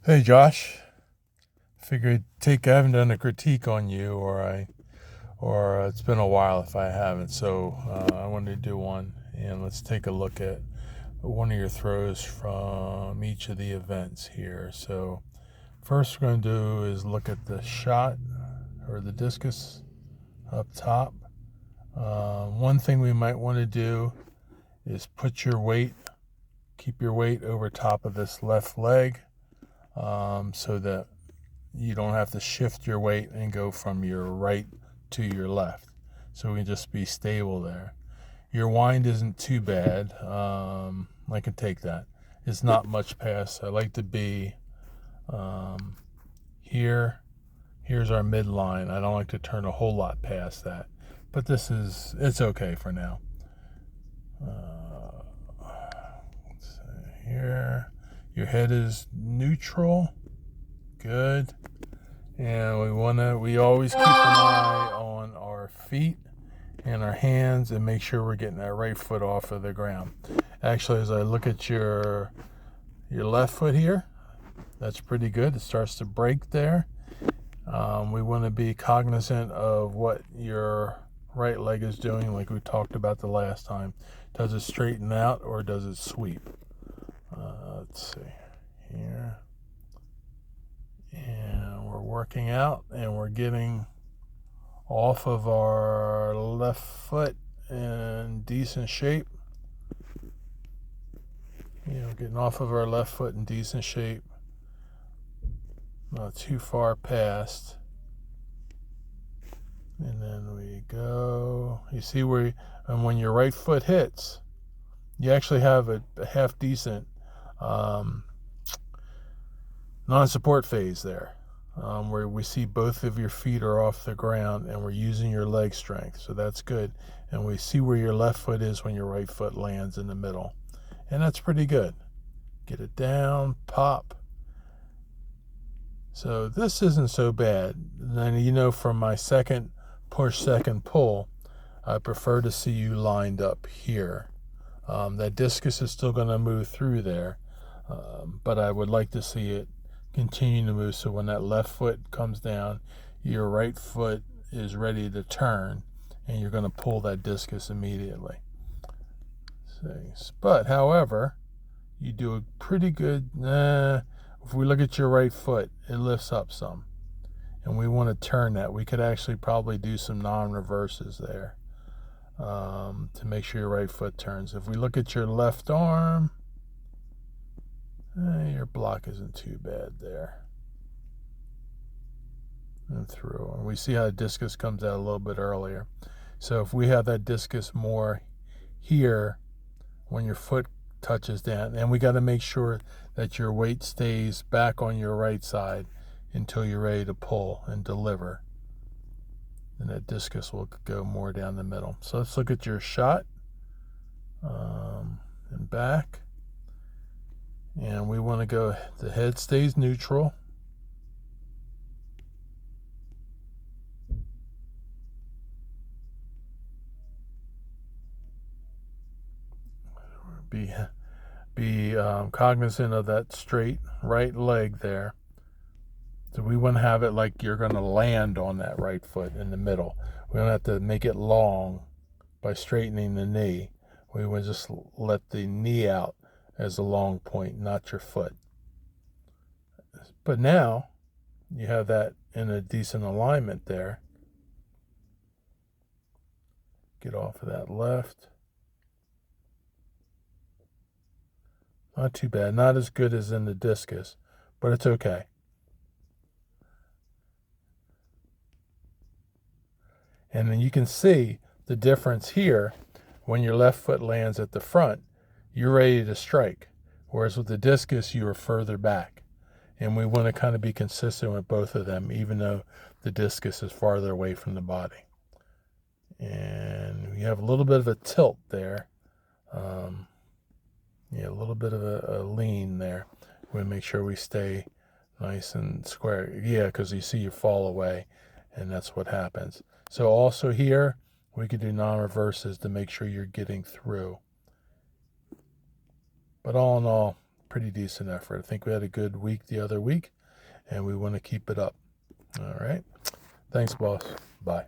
Hey Josh, figured I haven't done a critique on you, or it's been a while if I haven't. So I wanted to do one, and let's take a look at one of your throws from each of the events here. So first we're going to do is look at the shot or the discus up top. One thing we might want to do is keep your weight over top of this left leg, so that you don't have to shift your weight and go from your right to your left. So we can just be stable there. Your wind isn't too bad. I can take that. It's not much past. I like to be here. Here's our midline. I don't like to turn a whole lot past that. But it's okay for now. Let's see here. Your head is neutral. Good. And we always keep an eye on our feet and our hands and make sure we're getting that right foot off of the ground. Actually, as I look at your left foot here, that's pretty good. It starts to break there. We want to be cognizant of what your right leg is doing, like we talked about the last time. Does it straighten out or does it sweep? Let's see here. And we're working out and we're getting off of our left foot in decent shape. Getting off of our left foot in decent shape. Not too far past. And then we go. You see and when your right foot hits, you actually have a half decent non-support phase there, where we see both of your feet are off the ground and we're using your leg strength. So that's good. And we see where your left foot is when your right foot lands in the middle. And that's pretty good. Get it down, pop. So this isn't so bad. Then from my second push, second pull, I prefer to see you lined up here. That discus is still going to move through there, but I would like to see it continue to move, so when that left foot comes down, your right foot is ready to turn and you're going to pull that discus immediately. But however, you do a pretty good, if we look at your right foot, it lifts up some and we want to turn that. We could actually probably do some non-reverses there, to make sure your right foot turns. If we look at your left arm, your block isn't too bad there. And through. And we see how the discus comes out a little bit earlier. So if we have that discus more here when your foot touches down, and we got to make sure that your weight stays back on your right side until you're ready to pull and deliver. And that discus will go more down the middle. So let's look at your shot, and back. And we want to go, the head stays neutral. Be cognizant of that straight right leg there. So we want to have it like you're going to land on that right foot in the middle. We don't have to make it long by straightening the knee. We want to just let the knee out as a long point, not your foot. But now you have that in a decent alignment there. Get off of that left. Not too bad. Not as good as in the discus, but it's okay. And then you can see the difference here. When your left foot lands at the front, you're ready to strike. Whereas with the discus, you are further back. And we want to kind of be consistent with both of them, even though the discus is farther away from the body. And we have a little bit of a tilt there. A little bit of a lean there. We make sure we stay nice and square. Yeah, because you see you fall away, and that's what happens. So also here, we could do non-reverses to make sure you're getting through. But all in all, pretty decent effort. I think we had a good week the other week, and we want to keep it up. All right. Thanks, boss. Bye.